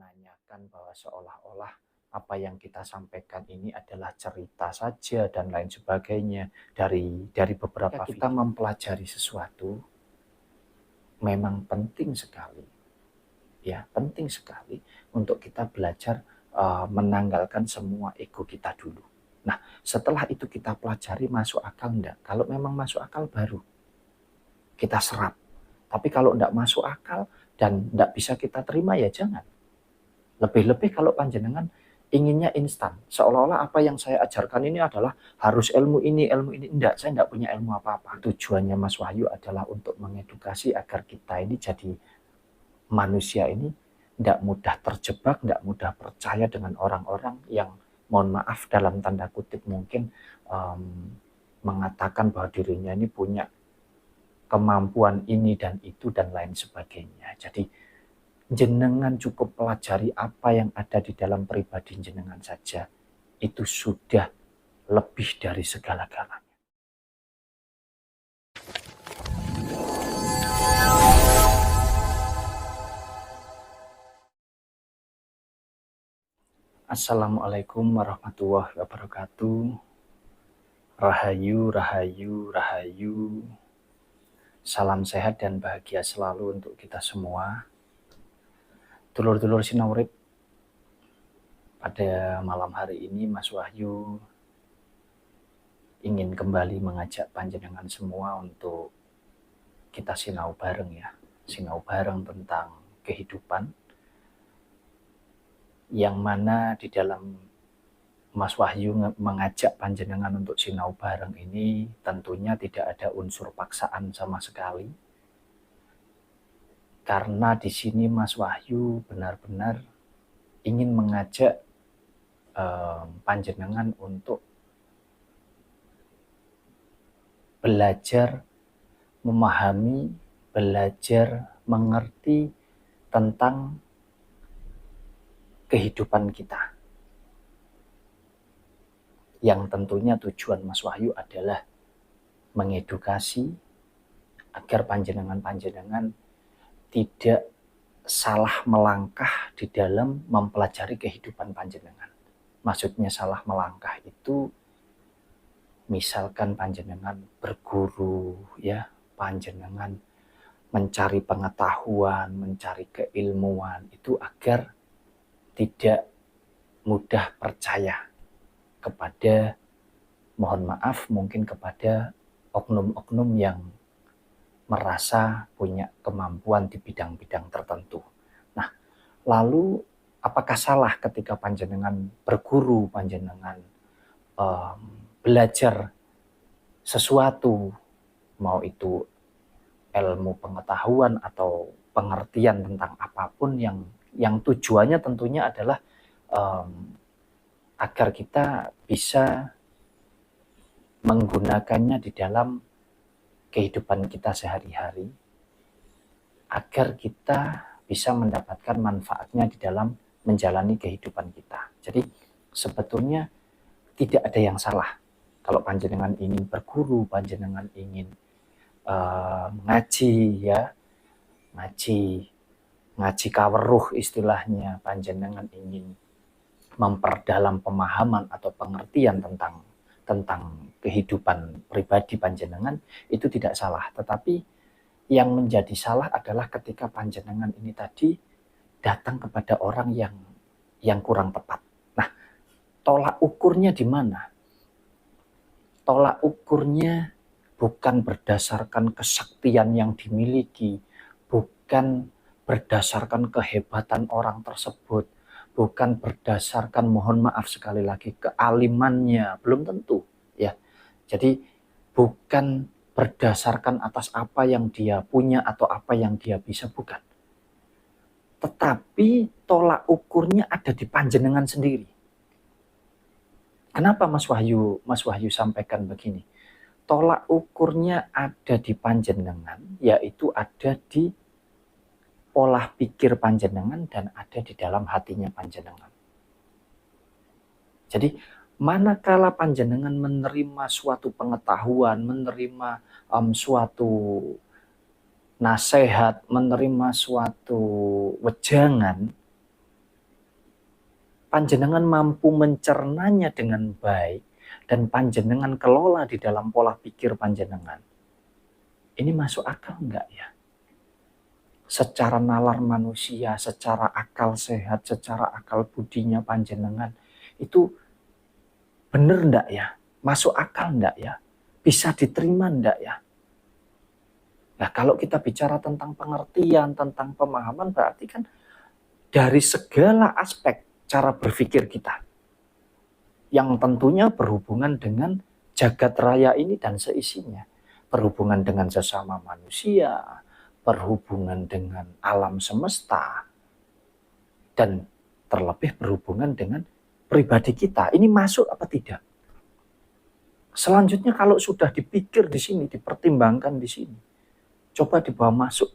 menanyakan bahwa seolah-olah apa yang kita sampaikan ini adalah cerita saja dan lain sebagainya dari beberapa kita mempelajari sesuatu memang penting sekali, ya penting sekali untuk kita belajar menanggalkan semua ego kita dulu. Nah, setelah itu kita pelajari masuk akal enggak? Kalau memang masuk akal baru kita serap. Tapi kalau enggak masuk akal dan enggak bisa kita terima ya jangan. Lebih-lebih kalau panjenengan inginnya instan, seolah-olah apa yang saya ajarkan ini adalah harus ilmu ini. Enggak, saya enggak punya ilmu apa-apa. Tujuannya Mas Wahyu adalah untuk mengedukasi agar kita ini jadi manusia ini enggak mudah terjebak, enggak mudah percaya dengan orang-orang yang mohon maaf dalam tanda kutip mungkin mengatakan bahwa dirinya ini punya kemampuan ini dan itu dan lain sebagainya. Jadi jenengan cukup pelajari apa yang ada di dalam pribadi jenengan saja. Itu sudah lebih dari segala-galanya. Assalamualaikum warahmatullahi wabarakatuh. Rahayu, rahayu, rahayu. Salam sehat dan bahagia selalu untuk kita semua. Dulur-dulur Sinaurip, pada malam hari ini Mas Wahyu ingin kembali mengajak panjenengan semua untuk kita sinau bareng ya. Sinau bareng tentang kehidupan, yang mana di dalam Mas Wahyu mengajak panjenengan untuk sinau bareng ini tentunya tidak ada unsur paksaan sama sekali. Karena di sini Mas Wahyu benar-benar ingin mengajak panjenengan untuk belajar memahami, belajar mengerti tentang kehidupan kita. Yang tentunya tujuan Mas Wahyu adalah mengedukasi agar panjenengan-panjenengan tidak salah melangkah di dalam mempelajari kehidupan panjenengan. Maksudnya salah melangkah itu misalkan panjenengan berguru ya, panjenengan mencari pengetahuan, mencari keilmuan itu agar tidak mudah percaya kepada, mohon maaf, mungkin kepada oknum-oknum yang merasa punya kemampuan di bidang-bidang tertentu. Nah, lalu apakah salah ketika panjenengan berguru, panjenengan belajar sesuatu, mau itu ilmu pengetahuan atau pengertian tentang apapun yang tujuannya tentunya adalah agar kita bisa menggunakannya di dalam kehidupan kita sehari-hari, agar kita bisa mendapatkan manfaatnya di dalam menjalani kehidupan kita. Jadi sebetulnya tidak ada yang salah kalau panjenengan ingin berguru, panjenengan ingin ngaji ya, ngaji kaweruh istilahnya, panjenengan ingin memperdalam pemahaman atau pengertian tentang kehidupan pribadi panjenengan, itu tidak salah. Tetapi yang menjadi salah adalah ketika panjenengan ini tadi datang kepada orang yang kurang tepat. Nah, tolak ukurnya di mana? Tolak ukurnya bukan berdasarkan kesaktian yang dimiliki, bukan berdasarkan kehebatan orang tersebut, bukan berdasarkan, mohon maaf sekali lagi, kealimannya, belum tentu ya. Jadi bukan berdasarkan atas apa yang dia punya atau apa yang dia bisa, bukan. Tetapi tolak ukurnya ada di panjenengan sendiri. Kenapa Mas Wahyu sampaikan begini? Tolak ukurnya ada di panjenengan, yaitu ada di pola pikir panjenengan dan ada di dalam hatinya panjenengan. Jadi manakala panjenengan menerima suatu pengetahuan, menerima suatu nasihat, menerima suatu wejangan, panjenengan mampu mencernanya dengan baik, dan panjenengan kelola di dalam pola pikir panjenengan, ini masuk akal enggak ya? Secara nalar manusia, secara akal sehat, secara akal budinya panjenengan, itu benar enggak ya? Masuk akal enggak ya? Bisa diterima enggak ya? Nah, kalau kita bicara tentang pengertian, tentang pemahaman, berarti kan dari segala aspek cara berpikir kita, yang tentunya berhubungan dengan jagat raya ini dan seisinya, berhubungan dengan sesama manusia, berhubungan dengan alam semesta, dan terlebih berhubungan dengan pribadi kita. Ini masuk apa tidak? Selanjutnya kalau sudah dipikir di sini, dipertimbangkan di sini, coba dibawa masuk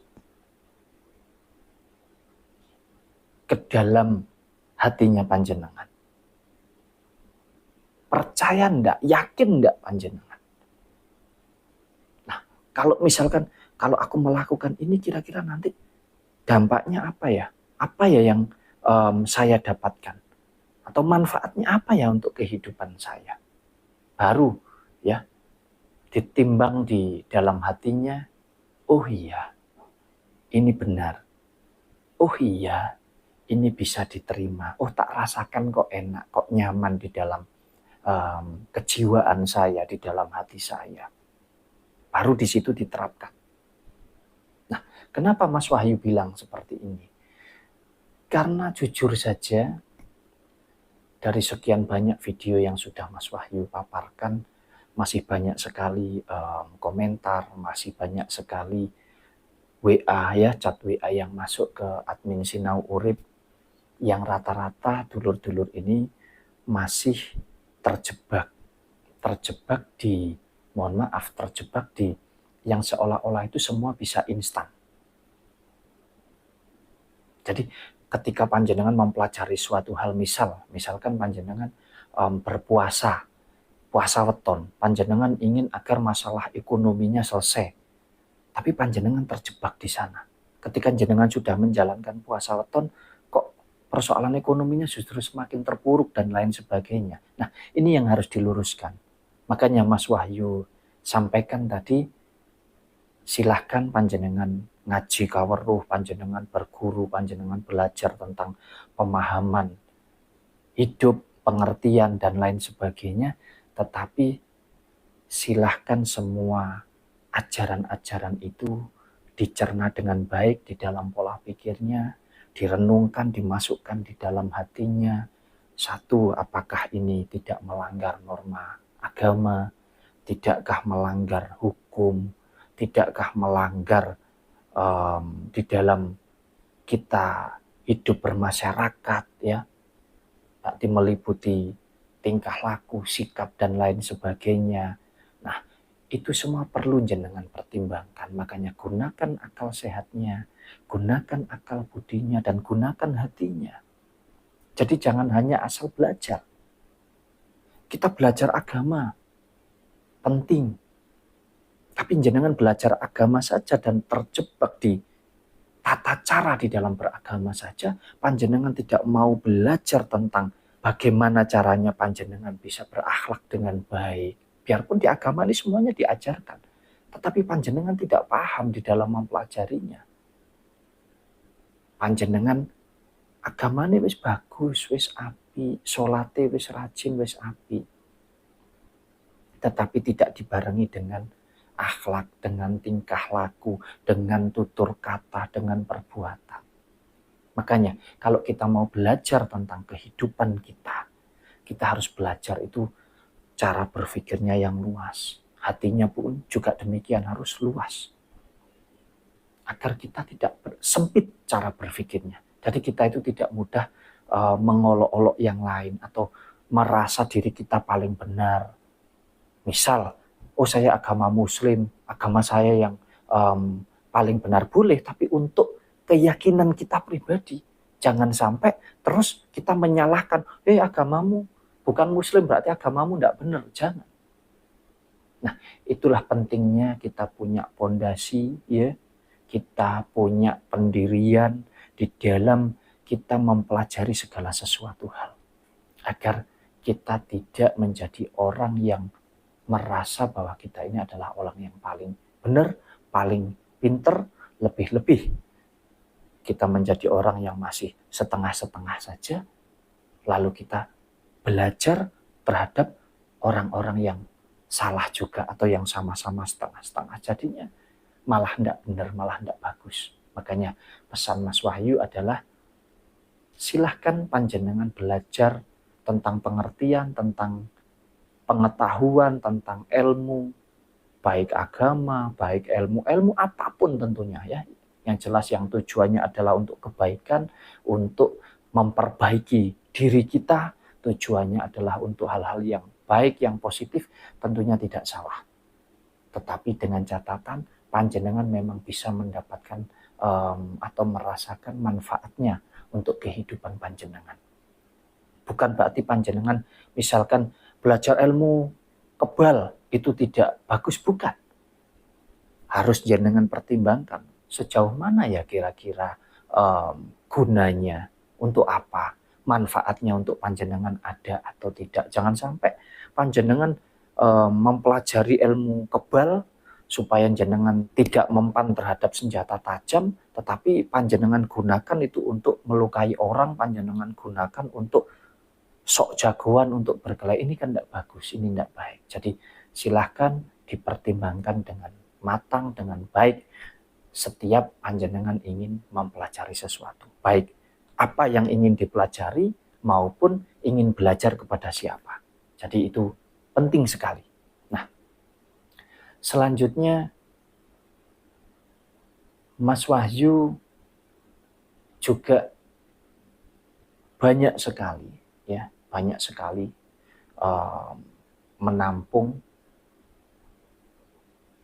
ke dalam hatinya panjenengan. Percaya enggak? Yakin enggak panjenengan? Nah, kalau misalkan kalau aku melakukan ini kira-kira nanti dampaknya apa ya? Apa ya yang saya dapatkan? Atau manfaatnya apa ya untuk kehidupan saya? Baru ya ditimbang di dalam hatinya, oh iya, ini benar. Oh iya, ini bisa diterima. Oh, tak rasakan kok enak, kok nyaman di dalam kejiwaan saya, di dalam hati saya. Baru di situ diterapkan. Nah, kenapa Mas Wahyu bilang seperti ini? Karena jujur saja, dari sekian banyak video yang sudah Mas Wahyu paparkan, masih banyak sekali komentar, masih banyak sekali WA ya, chat WA yang masuk ke admin Sinau Urip, yang rata-rata dulur-dulur ini masih terjebak di, mohon maaf, terjebak di yang seolah-olah itu semua bisa instan. Jadi ketika panjenengan mempelajari suatu hal, misalkan panjenengan berpuasa, puasa weton, panjenengan ingin agar masalah ekonominya selesai, tapi panjenengan terjebak di sana. Ketika jenengan sudah menjalankan puasa weton, kok persoalan ekonominya justru semakin terpuruk dan lain sebagainya. Nah, ini yang harus diluruskan. Makanya Mas Wahyu sampaikan tadi, silahkan panjenengan ngaji kaweruh, panjenengan berguru, panjenengan belajar tentang pemahaman hidup, pengertian, dan lain sebagainya. Tetapi silahkan semua ajaran-ajaran itu dicerna dengan baik di dalam pola pikirnya, direnungkan, dimasukkan di dalam hatinya. Satu, apakah ini tidak melanggar norma agama, tidakkah melanggar hukum, tidakkah melanggar di dalam kita hidup bermasyarakat, ya, berarti meliputi tingkah laku, sikap, dan lain sebagainya. Nah, itu semua perlu jenengan pertimbangkan. Makanya gunakan akal sehatnya, gunakan akal budinya, dan gunakan hatinya. Jadi jangan hanya asal belajar. Kita belajar agama, penting. Tapi jenengan belajar agama saja dan terjebak di tata cara di dalam beragama saja, panjenengan tidak mau belajar tentang bagaimana caranya panjenengan bisa berakhlak dengan baik. Biarpun di agama ini semuanya diajarkan, tetapi panjenengan tidak paham di dalam mempelajarinya. Panjenengan agama ini wis bagus, wis api, salate wis rajin, wis api, tetapi tidak dibarengi dengan akhlak, dengan tingkah laku, dengan tutur kata, dengan perbuatan. Makanya kalau kita mau belajar tentang kehidupan kita, kita harus belajar itu cara berpikirnya yang luas. Hatinya pun juga demikian harus luas. Agar kita tidak sempit cara berpikirnya. Jadi kita itu tidak mudah mengolok-olok yang lain atau merasa diri kita paling benar. Misal, oh saya agama muslim, agama saya yang paling benar, boleh, tapi untuk keyakinan kita pribadi. Jangan sampai terus kita menyalahkan, agamamu bukan muslim berarti agamamu tidak benar, jangan. Nah, itulah pentingnya kita punya pondasi, ya, kita punya pendirian di dalam kita mempelajari segala sesuatu hal. agar kita tidak menjadi orang yang merasa bahwa kita ini adalah orang yang paling benar, paling pinter, lebih-lebih. Kita menjadi orang yang masih setengah-setengah saja, lalu kita belajar terhadap orang-orang yang salah juga atau yang sama-sama setengah-setengah. Jadinya malah tidak benar, malah tidak bagus. Makanya pesan Mas Wahyu adalah silahkan panjenengan belajar tentang pengertian, tentang pengetahuan, tentang ilmu, baik agama, baik ilmu apapun tentunya ya. Yang jelas yang tujuannya adalah untuk kebaikan, untuk memperbaiki diri kita, tujuannya adalah untuk hal-hal yang baik, yang positif, tentunya tidak salah. Tetapi dengan catatan panjenengan memang bisa mendapatkan atau merasakan manfaatnya untuk kehidupan panjenengan. Bukan berarti panjenengan misalkan belajar ilmu kebal itu tidak bagus, bukan. Harus jenengan pertimbangkan sejauh mana ya kira-kira gunanya, untuk apa, manfaatnya untuk panjenengan ada atau tidak. Jangan sampai panjenengan mempelajari ilmu kebal supaya jenengan tidak mempan terhadap senjata tajam, tetapi panjenengan gunakan itu untuk melukai orang, panjenengan gunakan untuk sok jagoan, untuk berkelahi. Ini kan tidak bagus, ini tidak baik. Jadi silahkan dipertimbangkan dengan matang, dengan baik setiap panjenengan ingin mempelajari sesuatu. Baik apa yang ingin dipelajari maupun ingin belajar kepada siapa. Jadi itu penting sekali. Nah, selanjutnya Mas Wahyu juga banyak sekali menampung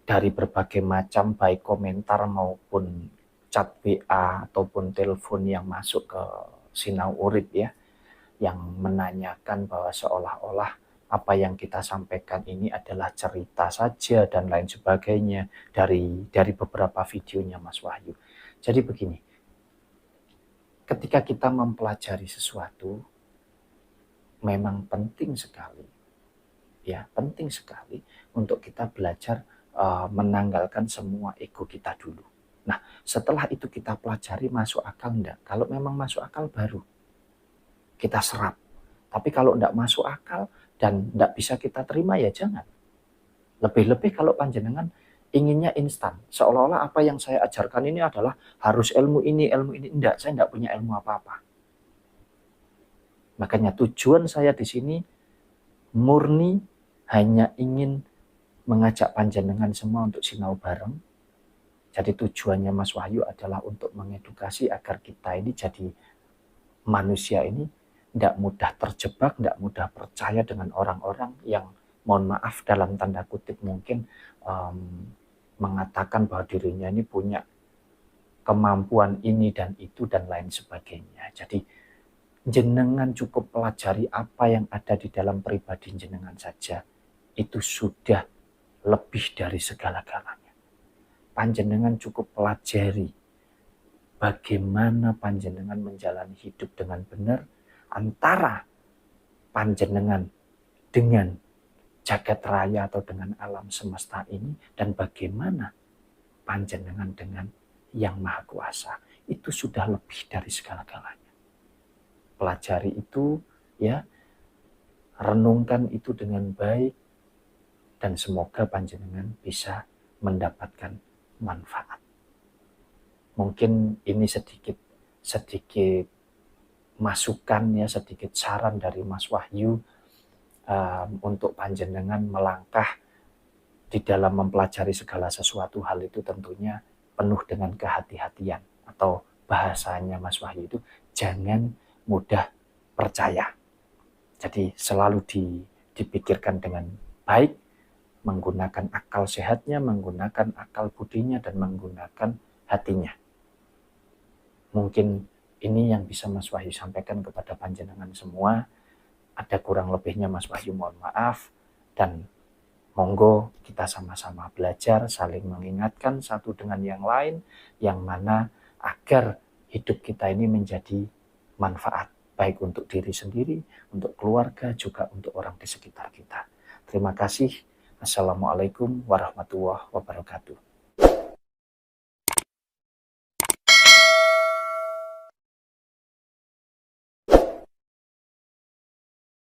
dari berbagai macam baik komentar maupun chat WA ataupun telepon yang masuk ke Sinau Urip ya, yang menanyakan bahwa seolah-olah apa yang kita sampaikan ini adalah cerita saja dan lain sebagainya dari beberapa videonya Mas Wahyu. Jadi begini, ketika kita mempelajari sesuatu memang penting sekali untuk kita belajar menanggalkan semua ego kita dulu. Nah, setelah itu kita pelajari masuk akal enggak? Kalau memang masuk akal baru kita serap. Tapi kalau enggak masuk akal dan enggak bisa kita terima ya jangan. Lebih-lebih kalau panjenengan inginnya instan. Seolah-olah apa yang saya ajarkan ini adalah harus ilmu ini. Enggak, saya enggak punya ilmu apa-apa. Makanya tujuan saya di sini murni hanya ingin mengajak panjenengan semua untuk sinau bareng. Jadi tujuannya Mas Wahyu adalah untuk mengedukasi agar kita ini jadi manusia ini tidak mudah terjebak, tidak mudah percaya dengan orang-orang yang mohon maaf dalam tanda kutip mungkin mengatakan bahwa dirinya ini punya kemampuan ini dan itu dan lain sebagainya. Jadi jenengan cukup pelajari apa yang ada di dalam pribadi jenengan saja. Itu sudah lebih dari segala-galanya. Panjenengan cukup pelajari bagaimana panjenengan menjalani hidup dengan benar antara panjenengan dengan jagat raya atau dengan alam semesta ini, dan bagaimana panjenengan dengan yang maha kuasa. Itu sudah lebih dari segala-galanya. Pelajari itu ya, renungkan itu dengan baik, dan semoga panjenengan bisa mendapatkan manfaat. Mungkin ini sedikit masukan ya, sedikit saran dari Mas Wahyu untuk panjenengan melangkah di dalam mempelajari segala sesuatu. Hal itu tentunya penuh dengan kehati-hatian, atau bahasanya Mas Wahyu itu jangan mudah percaya. Jadi selalu dipikirkan dengan baik, menggunakan akal sehatnya, menggunakan akal budinya, dan menggunakan hatinya. Mungkin ini yang bisa Mas Wahyu sampaikan kepada panjenengan semua. Ada kurang lebihnya Mas Wahyu mohon maaf, dan monggo kita sama-sama belajar, saling mengingatkan satu dengan yang lain, yang mana agar hidup kita ini menjadi manfaat baik untuk diri sendiri, untuk keluarga, juga untuk orang di sekitar kita. Terima kasih. Assalamualaikum warahmatullahi wabarakatuh.